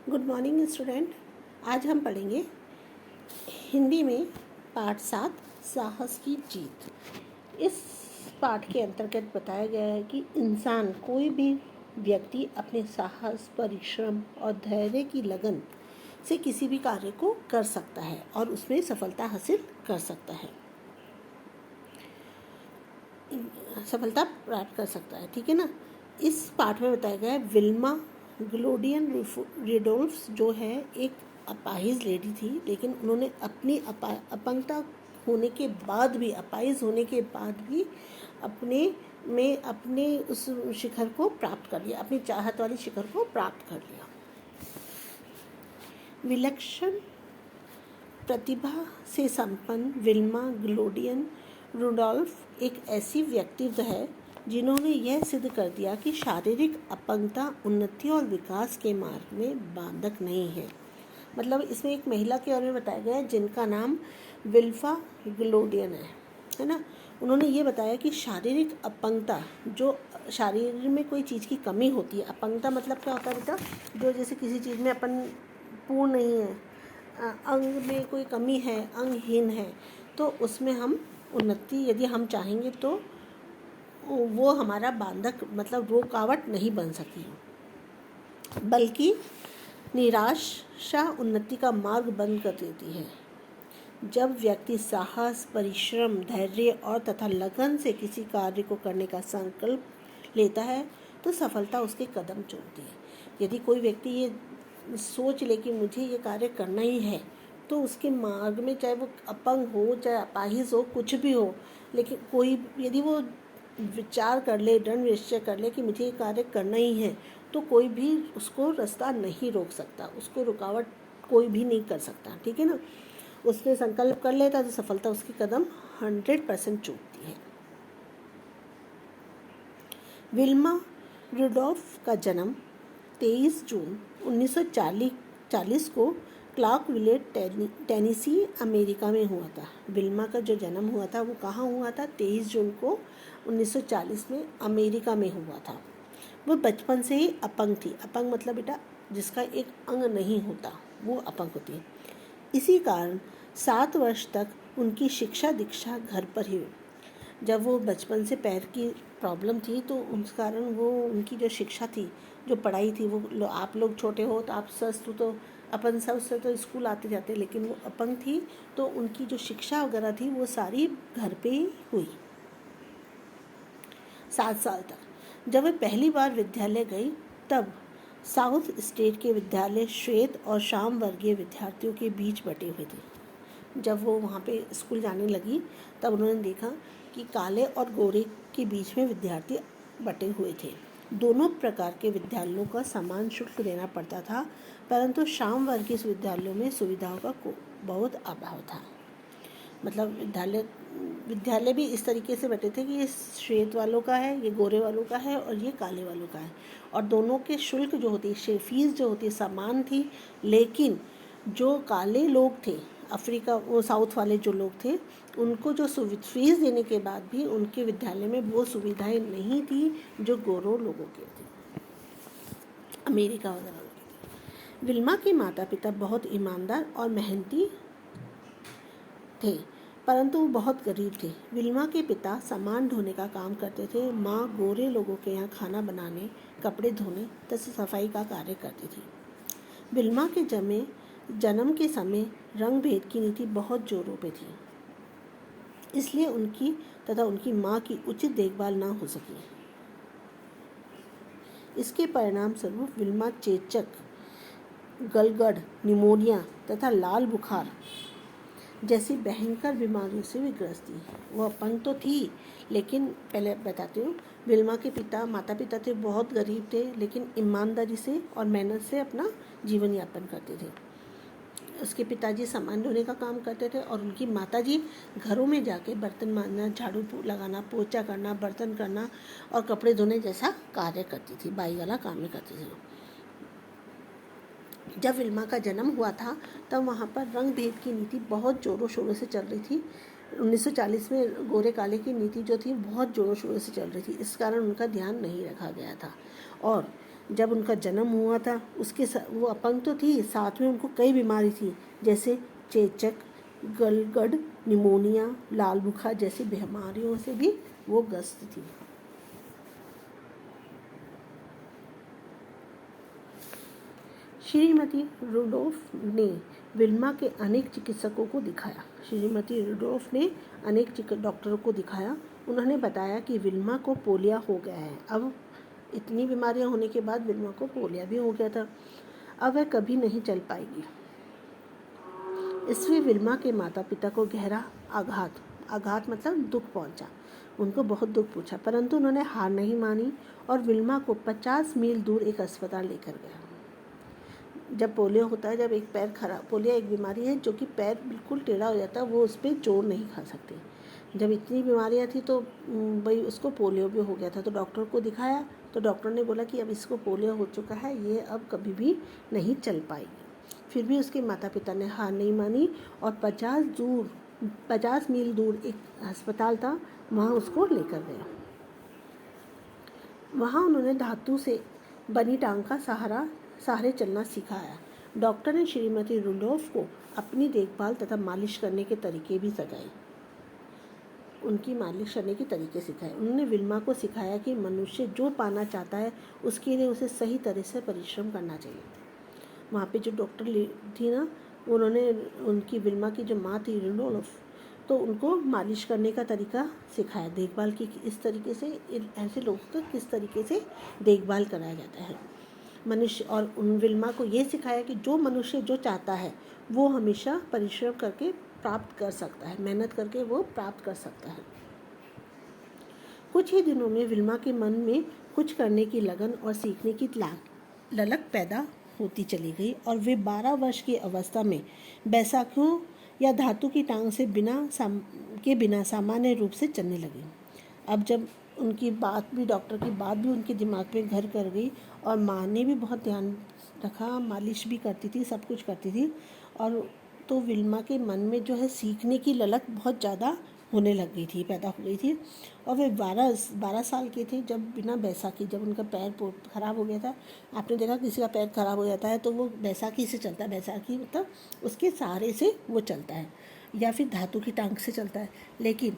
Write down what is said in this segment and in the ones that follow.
Good morning student. आज हम पढ़ेंगे हिंदी में पाठ 7 साहस की जीत। इस पाठ के अंतर्गत बताया गया है कि इंसान कोई भी व्यक्ति अपने साहस, परिश्रम और धैर्य की लगन से किसी भी कार्य को कर सकता है और उसमें सफलता हासिल कर सकता है, सफलता प्राप्त कर सकता है। ठीक है ना। इस पाठ में बताया गया है विल्मा ग्लोडियन रिडोल्फ्स जो है एक अपाहिज लेडी थी, लेकिन उन्होंने अपनी अपंगता होने के बाद भी, अपाहिज होने के बाद भी अपने उस शिखर को प्राप्त कर लिया, अपनी चाहत वाली शिखर को प्राप्त कर लिया। विलक्षण प्रतिभा से संपन्न विल्मा ग्लोडियन रुडोल्फ एक ऐसी व्यक्तित्व है जिन्होंने यह सिद्ध कर दिया कि शारीरिक अपंगता उन्नति और विकास के मार्ग में बाधक नहीं है। मतलब इसमें एक महिला के बारे में बताया गया है जिनका नाम विल्फा ग्लोडियन है ना। उन्होंने ये बताया कि शारीरिक अपंगता, जो शरीर में कोई चीज़ की कमी होती है, अपंगता मतलब क्या होता है बेटा, जो जैसे किसी चीज़ में अपन पूर्ण नहीं है, अंग में कोई कमी है, अंगहीन है, तो उसमें हम उन्नति यदि हम चाहेंगे तो वो हमारा बांधक मतलब रुकावट नहीं बन सकी, बल्कि निराशा उन्नति का मार्ग बंद कर देती है। जब व्यक्ति साहस, परिश्रम, धैर्य और तथा लगन से किसी कार्य को करने का संकल्प लेता है तो सफलता उसके कदम चूमती है। यदि कोई व्यक्ति ये सोच ले कि मुझे ये कार्य करना ही है, तो उसके मार्ग में चाहे वो अपंग हो, चाहे अपाहिज हो, कुछ भी हो, लेकिन कोई यदि वो विचार कर ले, दृढ़ निश्चय कर ले कि मुझे ये कार्य करना ही है, तो कोई भी उसको रास्ता नहीं रोक सकता, उसको रुकावट कोई भी नहीं कर सकता। ठीक है ना। उसने संकल्प कर लेता तो सफलता उसके कदम 100% चूमती है। विल्मा रुडोल्फ का जन्म 23 जून 1940 को क्लार्कविले, टेनेसी, अमेरिका में हुआ था। विल्मा का जो जन्म हुआ था वो कहाँ हुआ था? 23 जून को 1940 में अमेरिका में हुआ था। वो बचपन से ही अपंग थी। अपंग मतलब बेटा जिसका एक अंग नहीं होता, वो अपंग होती है। इसी कारण 7 वर्ष तक उनकी शिक्षा दीक्षा घर पर ही हुई। जब वो बचपन से पैर की प्रॉब्लम थी तो उस कारण वो उनकी जो शिक्षा थी, जो पढ़ाई थी, वो आप लोग छोटे हो तो आप स्वस्थ हो तो अपन सब से तो स्कूल आते जाते, लेकिन वो अपंग थी तो उनकी जो शिक्षा वगैरह थी वो सारी घर पे ही हुई 7 साल तक। जब वे पहली बार विद्यालय गई तब साउथ स्टेट के विद्यालय श्वेत और श्याम वर्गीय विद्यार्थियों के बीच बटे हुए थे। जब वो वहाँ पे स्कूल जाने लगी तब उन्होंने देखा कि काले और गोरे के बीच में विद्यार्थी बटे हुए थे। दोनों प्रकार के विद्यालयों का समान शुल्क देना पड़ता था, परंतु श्याम वर्गीय विद्यालयों में सुविधाओं का बहुत अभाव था। मतलब विद्यालय भी इस तरीके से बैठे थे कि ये श्वेत वालों का है, ये गोरे वालों का है और ये काले वालों का है, और दोनों के शुल्क जो होती है, फीस जो होती है समान थी। लेकिन जो काले लोग थे, अफ्रीका वो साउथ वाले जो लोग थे, उनको जो फीस देने के बाद भी उनके विद्यालय में वो सुविधाएं नहीं थी जो गोरों लोगों के थे, अमेरिका वगैरह के थे। विल्मा के माता पिता बहुत ईमानदार और मेहनती थे, परंतु वो बहुत गरीब थे। विल्मा के पिता सामान ढोने का काम करते थे, माँ गोरे लोगों के यहाँ खाना बनाने, कपड़े धोने तथा सफाई का कार्य करती थी। विल्मा के जन्म के समय रंग भेद की नीति बहुत जोरों पे थी, इसलिए उनकी तथा उनकी माँ की उचित देखभाल ना हो सकी। इसके परिणाम स्वरूप विल्मा चेचक, गलगड़, निमोनिया तथा लाल बुखार जैसी भयंकर बीमारियों से भी ग्रस्त थी। वो अपंग तो थी, लेकिन पहले बताती हूँ, विल्मा के माता पिता थे बहुत गरीब थे, लेकिन ईमानदारी से और मेहनत से अपना जीवन यापन करते थे। उसके पिताजी सामान ढोने का काम करते थे और उनकी माताजी घरों में जाके बर्तन मांजना, झाड़ू लगाना, पोछा करना, बर्तन करना और कपड़े धोने जैसा कार्य करती थी, बाई वाला काम करती थी। जब विल्मा का जन्म हुआ था तब वहाँ पर रंग भेद की नीति बहुत ज़ोरों शोरों से चल रही थी। 1940 में गोरे काले की नीति जो थी बहुत ज़ोरों शोरों से चल रही थी, इस कारण उनका ध्यान नहीं रखा गया था। और जब उनका जन्म हुआ था वो अपंग तो थी, साथ में उनको कई बीमारी थी, जैसे चेचक, गलगड़, निमोनिया, लाल बुखार जैसी बीमारियों से भी वो ग्रस्त थी। श्रीमती रुडोल्फ ने विल्मा के अनेक चिकित्सकों को दिखाया। श्रीमती रुडोल्फ ने अनेक डॉक्टरों को दिखाया। उन्होंने बताया कि विल्मा को पोलिया हो गया है। अब इतनी बीमारियां होने के बाद विल्मा को पोलिया भी हो गया था। अब वह कभी नहीं चल पाएगी। इससे विल्मा के माता पिता को गहरा आघात मतलब दुख पहुंचा। उनको बहुत दुख पूछा, परंतु उन्होंने हार नहीं मानी और विल्मा को 50 मील दूर एक अस्पताल लेकर गया। जब पोलियो होता है, जब एक पैर खराब, पोलियो एक बीमारी है जो कि पैर बिल्कुल टेढ़ा हो जाता है, वो उस पर जोर नहीं खा सकते। जब इतनी बीमारियां थी तो भाई उसको पोलियो भी हो गया था। तो डॉक्टर को दिखाया तो डॉक्टर ने बोला कि अब इसको पोलियो हो चुका है, ये अब कभी भी नहीं चल पाएगी। फिर भी उसके माता पिता ने हार नहीं मानी और 50 मील दूर एक अस्पताल था, वहाँ उसको लेकर गया। वहाँ उन्होंने धातु से बनी टांग का सहारे चलना सिखाया। डॉक्टर ने श्रीमती रुडोल्फ को अपनी देखभाल तथा मालिश करने के तरीके भी सिखाए। उनकी मालिश करने के तरीके सिखाए। उन्होंने विल्मा को सिखाया कि मनुष्य जो पाना चाहता है उसके लिए उसे सही तरह से परिश्रम करना चाहिए। वहाँ पे जो डॉक्टर थी ना, उन्होंने उनकी विल्मा की जो माँ थी रुडोल्फ, तो उनको मालिश करने का तरीका सिखाया, देखभाल की इस तरीके से, ऐसे लोगों का किस तरीके से देखभाल कराया जाता है मनुष्य। और उन विल्मा को ये सिखाया कि जो मनुष्य जो चाहता है वो हमेशा परिश्रम करके प्राप्त कर सकता है, मेहनत करके वो प्राप्त कर सकता है। कुछ ही दिनों में विल्मा के मन में कुछ करने की लगन और सीखने की ललक पैदा होती चली गई और वे 12 वर्ष की अवस्था में बैसाखियों या धातु की टांग से बिना सामान्य रूप से चलने लगी। अब जब उनकी बात भी, डॉक्टर की बात भी उनके दिमाग में घर कर गई और माँ ने भी बहुत ध्यान रखा, मालिश भी करती थी, सब कुछ करती थी। और तो विल्मा के मन में जो है सीखने की ललक बहुत ज़्यादा होने लग गई थी, पैदा हो गई थी। और वे 12 साल के थे जब बिना बैसाखी, जब उनका पैर खराब हो गया था। आपने देखा किसी का पैर खराब हो जाता है तो वो बैसाखी से चलता है, बैसाखी मतलब उसके सहारे से वो चलता है, या फिर धातु की टांग से चलता है। लेकिन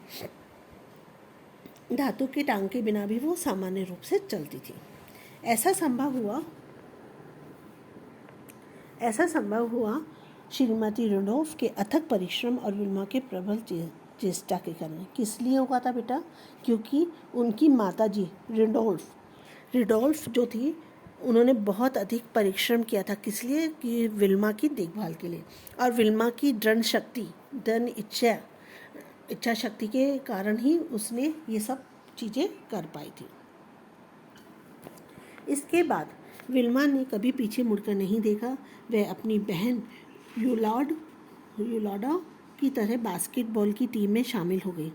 धातु की टांग के बिना भी वो सामान्य रूप से चलती थी। ऐसा संभव हुआ श्रीमती रुडोल्फ के अथक परिश्रम और विल्मा के प्रबल चेष्टा के कारण। किस लिए हुआ था बेटा? क्योंकि उनकी माताजी रुडोल्फ जो थी, उन्होंने बहुत अधिक परिश्रम किया था। किस लिए? कि विल्मा की देखभाल के लिए। और विल्मा की दृढ़ इच्छा शक्ति के कारण ही उसने ये सब चीज़ें कर पाई थी। इसके बाद विल्मा ने कभी पीछे मुड़कर नहीं देखा। वह अपनी बहन यूलाडा की तरह बास्केटबॉल की टीम में शामिल हो गई।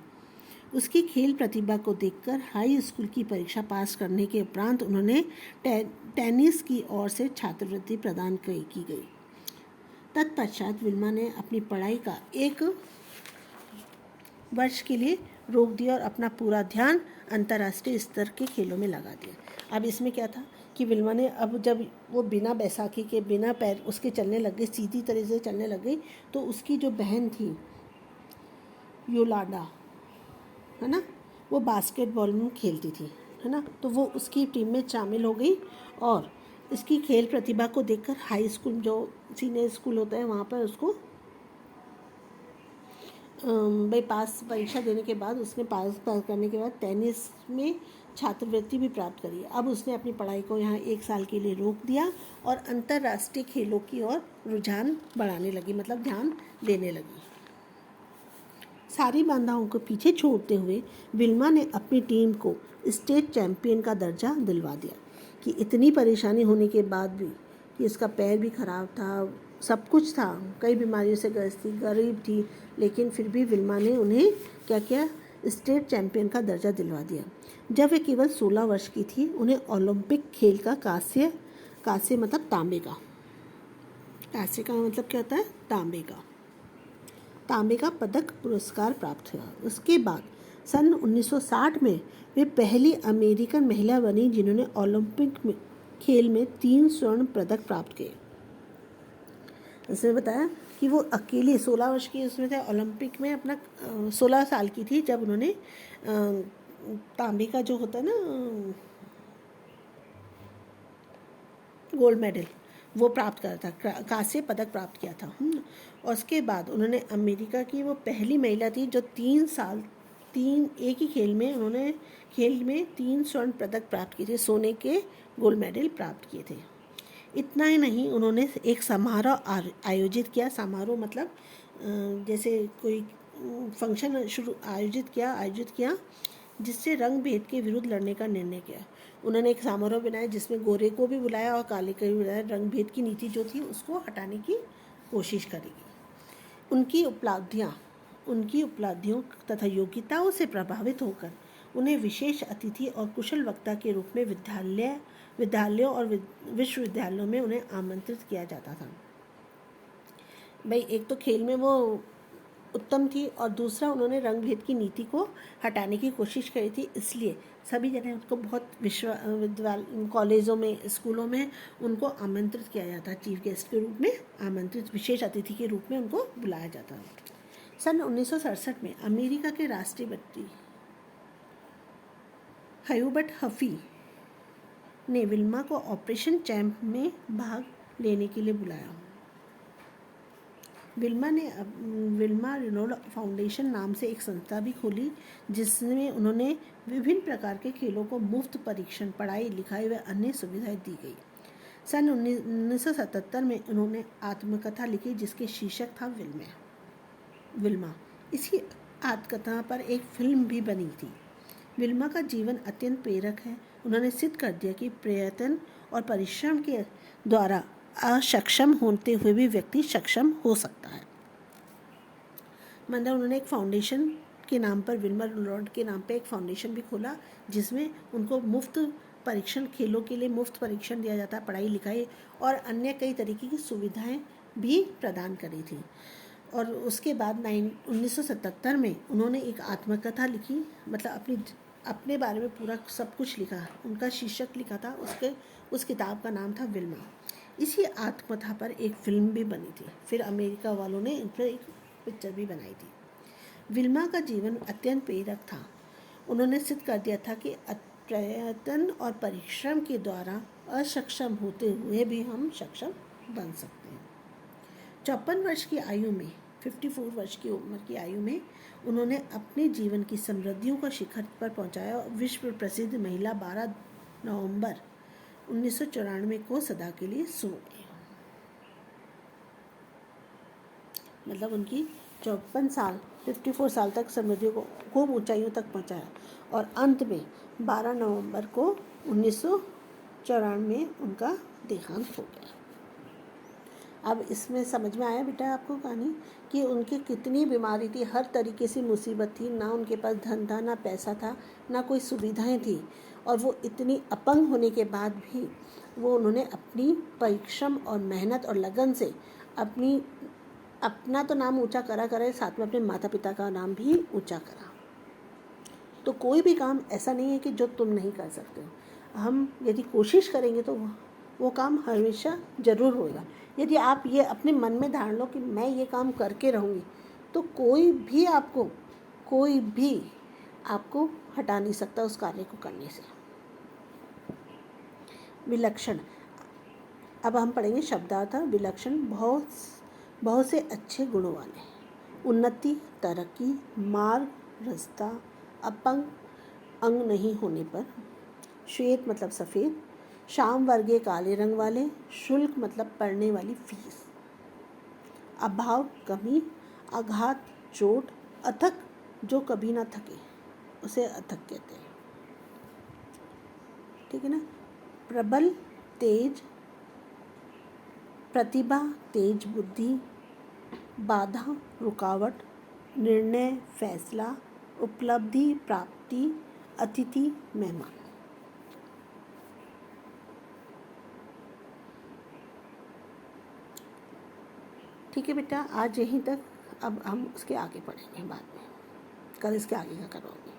उसकी खेल प्रतिभा को देखकर हाई स्कूल की परीक्षा पास करने के उपरांत उन्होंने टेनिस की ओर से छात्रवृत्ति प्रदान की गई। तत्पश्चात विल्मा ने अपनी पढ़ाई का 1 वर्ष के लिए रोक दिया और अपना पूरा ध्यान अंतर्राष्ट्रीय स्तर के खेलों में लगा दिया। अब इसमें क्या था कि विल्मा ने, अब जब वो बिना बैसाखी के, बिना पैर उसके चलने लग गई, सीधी तरह से चलने लग गई, तो उसकी जो बहन थी यूलाडा, है ना, वो बास्केटबॉल में खेलती थी, है ना, तो वो उसकी टीम में शामिल हो गई। और इसकी खेल प्रतिभा को देखकर हाई स्कूल, जो सीनियर स्कूल होता है, वहाँ पर उसको परीक्षा देने के बाद उसने पास करने के बाद टेनिस में छात्रवृत्ति भी प्राप्त करी। अब उसने अपनी पढ़ाई को यहाँ 1 साल के लिए रोक दिया और अंतर्राष्ट्रीय खेलों की ओर रुझान बढ़ाने लगी, मतलब ध्यान देने लगी। सारी बाधाओं को पीछे छोड़ते हुए विल्मा ने अपनी टीम को स्टेट चैंपियन का दर्जा दिलवा दिया। कि इतनी परेशानी होने के बाद भी, कि इसका पैर भी खराब था, सब कुछ था, कई बीमारियों से ग्रस्त थी, गरीब थी, लेकिन फिर भी विल्मा ने उन्हें क्या किया, स्टेट चैंपियन का दर्जा दिलवा दिया। जब वे केवल 16 वर्ष की थी, उन्हें ओलंपिक खेल का कांस्य मतलब तांबे का, कांस्य का मतलब क्या होता है, तांबे का पदक पुरस्कार प्राप्त हुआ। उसके बाद सन 1960 में वे पहली अमेरिकन महिला बनी जिन्होंने ओलंपिक खेल में 3 स्वर्ण पदक प्राप्त किए। उसने बताया कि वो अकेले 16 वर्ष की उसमें थे, ओलंपिक में अपना 16 साल की थी जब उन्होंने तांबे का जो होता है ना गोल्ड मेडल वो प्राप्त करा था, कांस्य पदक प्राप्त किया था। और उसके बाद उन्होंने अमेरिका की वो पहली महिला थी जो 3 एक ही खेल में 3 स्वर्ण पदक प्राप्त किए थे, सोने के गोल्ड मेडल प्राप्त किए थे। इतना ही नहीं, उन्होंने एक समारोह आयोजित किया। समारोह मतलब जैसे कोई फंक्शन आयोजित किया जिससे रंग भेद के विरुद्ध लड़ने का निर्णय किया। उन्होंने एक समारोह बनाया जिसमें गोरे को भी बुलाया और काले को भी बुलाया। रंग भेद की नीति जो थी उसको हटाने की कोशिश करेगी। उनकी उपलब्धियों तथा योग्यताओं से प्रभावित होकर उन्हें विशेष अतिथि और कुशल वक्ता के रूप में विद्यालयों और विश्वविद्यालयों में उन्हें आमंत्रित किया जाता था। भाई एक तो खेल में वो उत्तम थी और दूसरा उन्होंने रंग भेद की नीति को हटाने की कोशिश करी थी, इसलिए सभी जगह उनको बहुत कॉलेजों में, स्कूलों में उनको आमंत्रित किया जाता, चीफ गेस्ट के रूप में आमंत्रित, विशेष अतिथि के रूप में उनको बुलाया जाता। सन 1967 में अमेरिका के राष्ट्रपति ह्यूबर्ट हफी ने विल्मा को ऑपरेशन चैम्प में भाग लेने के लिए बुलाया। विल्मा रेनॉल्ड फाउंडेशन नाम से एक संस्था भी खोली जिसमें उन्होंने विभिन्न प्रकार के खेलों को मुफ्त परीक्षण, पढ़ाई लिखाई व अन्य सुविधाएं दी गई। सन 1977 में उन्होंने आत्मकथा लिखी जिसके शीर्षक था विल्मा। इसी आत्मकथा पर एक फिल्म भी बनी थी। विल्मा का जीवन अत्यंत प्रेरक है। उन्होंने सिद्ध कर दिया कि प्रयत्न और परिश्रम के द्वारा असक्षम होते हुए भी व्यक्ति सक्षम हो सकता है। मतलब उन्होंने एक फाउंडेशन के नाम पर, विल्मा रेनॉल्ड के नाम पे एक फाउंडेशन भी खोला जिसमें उनको मुफ्त परीक्षण, खेलों के लिए मुफ्त परीक्षण दिया जाता है, पढ़ाई लिखाई और अन्य कई तरीके की सुविधाएं भी प्रदान करी थी। और उसके बाद 1977 में उन्होंने एक आत्मकथा लिखी, मतलब अपने बारे में पूरा सब कुछ लिखा, उनका शीर्षक लिखा था, उस किताब का नाम था विल्मा। इसी आत्मकथा पर एक फिल्म भी बनी थी, फिर अमेरिका वालों ने इन पर एक पिक्चर भी बनाई थी। विल्मा का जीवन अत्यंत प्रेरक था। उन्होंने सिद्ध कर दिया था कि प्रयत्न और परिश्रम के द्वारा असक्षम होते हुए भी हम सक्षम बन सकते हैं। 54 वर्ष की आयु में, 54 वर्ष की उम्र की आयु में उन्होंने अपने जीवन की समृद्धियों का शिखर पर पहुंचाया और विश्व प्रसिद्ध महिला 12 नवंबर 1994 को सदा के लिए सो गए। मतलब उनकी 54 साल तक समृद्धियों को खूब ऊंचाइयों तक पहुंचाया और अंत में 12 नवंबर को 1994 में उनका देहांत हो गया। अब इसमें समझ में आया बेटा आपको कहानी कि उनकी कितनी बीमारी थी, हर तरीके से मुसीबत थी, ना उनके पास धन था, ना पैसा था, ना कोई सुविधाएं थी, और वो इतनी अपंग होने के बाद भी उन्होंने अपनी परिश्रम और मेहनत और लगन से अपना तो नाम ऊंचा करा, साथ में अपने माता पिता का नाम भी ऊंचा करा। तो कोई भी काम ऐसा नहीं है कि जो तुम नहीं कर सकते हो। हम यदि कोशिश करेंगे तो वो काम हमेशा ज़रूर होगा। यदि आप ये अपने मन में धारण लो कि मैं ये काम करके रहूँगी, तो कोई भी आपको हटा नहीं सकता उस कार्य को करने से। विलक्षण, अब हम पढ़ेंगे शब्दार्थ। विलक्षण, बहुत से अच्छे गुणों वाले, उन्नति, तरक्की, मार्ग, रास्ता, अपंग, अंग नहीं होने पर, श्वेत मतलब सफ़ेद, श्याम वर्गीय काले रंग वाले, शुल्क मतलब पढ़ने वाली फीस, अभाव कमी, आघात चोट, अथक जो कभी ना थके उसे अथक कहते हैं, ठीक है ना। प्रबल तेज, प्रतिभा तेज बुद्धि, बाधा रुकावट, निर्णय फैसला, उपलब्धि प्राप्ति, अतिथि मेहमान। ठीक है बेटा, आज यहीं तक। अब हम उसके आगे पढ़ेंगे बाद में, कल इसके आगे का करवाऊंगी।